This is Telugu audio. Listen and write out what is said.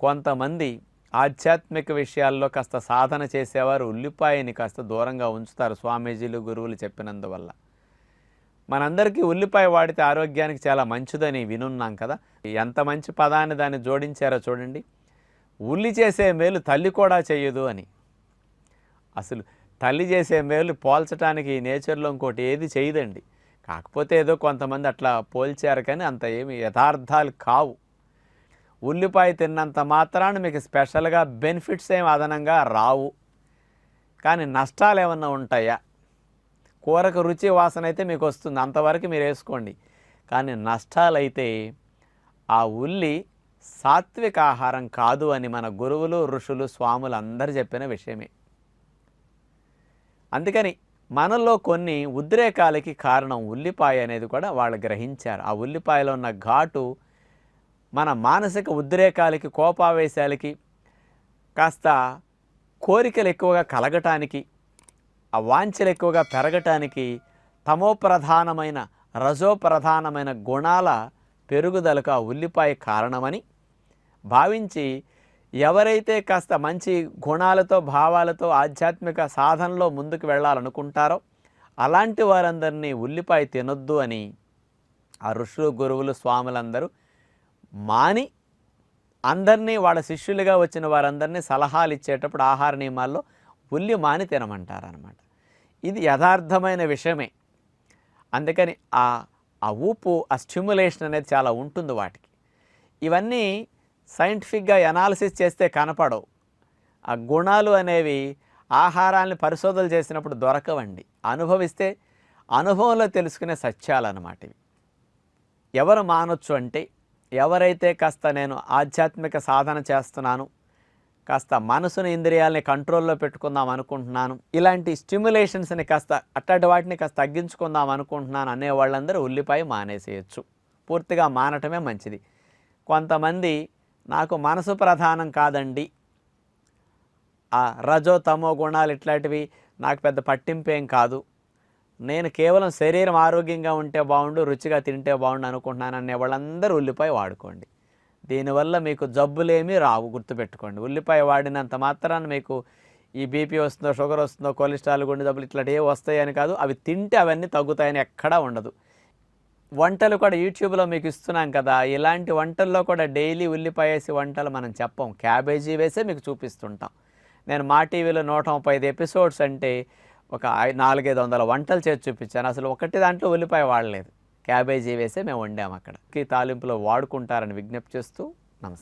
కొంతమంది ఆధ్యాత్మిక విషయాల్లో కాస్త సాధన చేసేవారు ఉల్లిపాయని కాస్త దూరంగా ఉంచుతారు స్వామీజీలు గురువులు చెప్పినందువల్ల. మనందరికీ ఉల్లిపాయ వాడితే ఆరోగ్యానికి చాలా మంచిదని వినున్నాం కదా. ఎంత మంచి పదాన్ని దాన్ని జోడించారో చూడండి. ఉల్లి చేసే మేలు తల్లి కూడా చేయదు అని. అసలు తల్లి చేసే మేలు పోల్చడానికి నేచర్లో ఇంకోటి ఏది చేయదండి. కాకపోతే ఏదో కొంతమంది అట్లా పోల్చారు, కానీ అంత ఏమి యథార్థాలు కావు. ఉల్లిపాయ తిన్నంత మాత్రాన మీకు స్పెషల్గా బెనిఫిట్స్ ఏమి అదనంగా రావు, కానీ నష్టాలు ఏమన్నా ఉంటాయా? కూరకు రుచి వాసన అయితే మీకు వస్తుంది, అంతవరకు మీరు వేసుకోండి. కానీ నష్టాలైతే ఆ ఉల్లి సాత్విక ఆహారం కాదు అని మన గురువులు ఋషులు స్వాములు అందరూ చెప్పిన విషయమే. అందుకని మనలో కొన్ని ఉద్రేకాలకి కారణం ఉల్లిపాయ అనేది కూడా వాళ్ళు గ్రహించారు. ఆ ఉల్లిపాయలో ఉన్న ఘాటు మన మానసిక ఉద్రేకాలకి, కోపావేశాలకి, కాస్త కోరికలు ఎక్కువగా కలగటానికి, ఆ వాంఛలు ఎక్కువగా పెరగటానికి, తమోప్రధానమైన రజోప్రధానమైన గుణాల పెరుగుదలకు ఆ ఉల్లిపాయ కారణమని భావించి ఎవరైతే కాస్త మంచి గుణాలతో భావాలతో ఆధ్యాత్మిక సాధనలో ముందుకు వెళ్ళాలనుకుంటారో అలాంటి వారందరినీ ఉల్లిపాయ తినొద్దు అని ఆ ఋషులు గురువులు స్వాములందరూ మాని అందరినీ వాళ్ళ శిష్యులుగా వచ్చిన వారందరినీ సలహాలు ఇచ్చేటప్పుడు ఆహార నియమాల్లో ఉల్లి మాని తినమంటారనమాట. ఇది యథార్థమైన విషయమే. అందుకని ఆ ఊపు, ఆ స్టిమ్యులేషన్ అనేది చాలా ఉంటుంది వాటికి. ఇవన్నీ సైంటిఫిక్గా ఎనాలిసిస్ చేస్తే కనపడవు. ఆ గుణాలు అనేవి ఆహారాన్ని పరిశోధనలు చేసినప్పుడు దొరకవండి, అనుభవిస్తే అనుభవంలో తెలుసుకునే సత్యాలు అన్నమాట ఇవి. ఎవరు మానొచ్చు అంటే ఎవరైతే కాస్త నేను ఆధ్యాత్మిక సాధన చేస్తున్నాను, కాస్త మనసుని ఇంద్రియాలని కంట్రోల్లో పెట్టుకుందాం అనుకుంటున్నాను, ఇలాంటి స్టిమ్యులేషన్స్ని కాస్త అట్లాంటి వాటిని కాస్త తగ్గించుకుందాం అనుకుంటున్నాను అనే వాళ్ళందరూ ఉల్లిపాయ మానేసేయచ్చు. పూర్తిగా మానటమే మంచిది. కొంతమంది నాకు మనసు ప్రధానం కాదండి, ఆ రజో తమో గుణాలు ఇట్లాంటివి నాకు పెద్ద పట్టింపేం కాదు, నేను కేవలం శరీరం ఆరోగ్యంగా ఉంటే బాగుండు, రుచిగా తింటే బాగుండు అనుకుంటున్నాను అనే వాళ్ళందరూ ఉల్లిపాయ వాడుకోండి. దీనివల్ల మీకు జబ్బులేమీ రావు, గుర్తుపెట్టుకోండి. ఉల్లిపాయ వాడినంత మాత్రాన మీకు ఈ బీపీ వస్తుందో, షుగర్ వస్తుందో, కొలెస్ట్రాల్, గుండె జబ్బులు ఇట్లాంటివి వస్తాయని కాదు. అవి తింటే అవన్నీ తగ్గుతాయని ఎక్కడా ఉండదు. వంటలు కూడా యూట్యూబ్లో మీకు ఇస్తున్నాం కదా, ఇలాంటి వంటల్లో కూడా డైలీ ఉల్లిపాయ వేసి వంటలు మనం చెప్పం, క్యాబేజీ వేసే మీకు చూపిస్తుంటాం. నేను మా టీవీలో 135 ఎపిసోడ్స్ అంటే ఒక 400-500 వంటలు చేసి చూపించాను. అసలు ఒకటి దాంట్లో ఉల్లిపాయ వాడలేదు, క్యాబేజీ వేసే మేము వండాము. అక్కడ తాలింపులో వాడుకుంటారని విజ్ఞప్తి చేస్తూ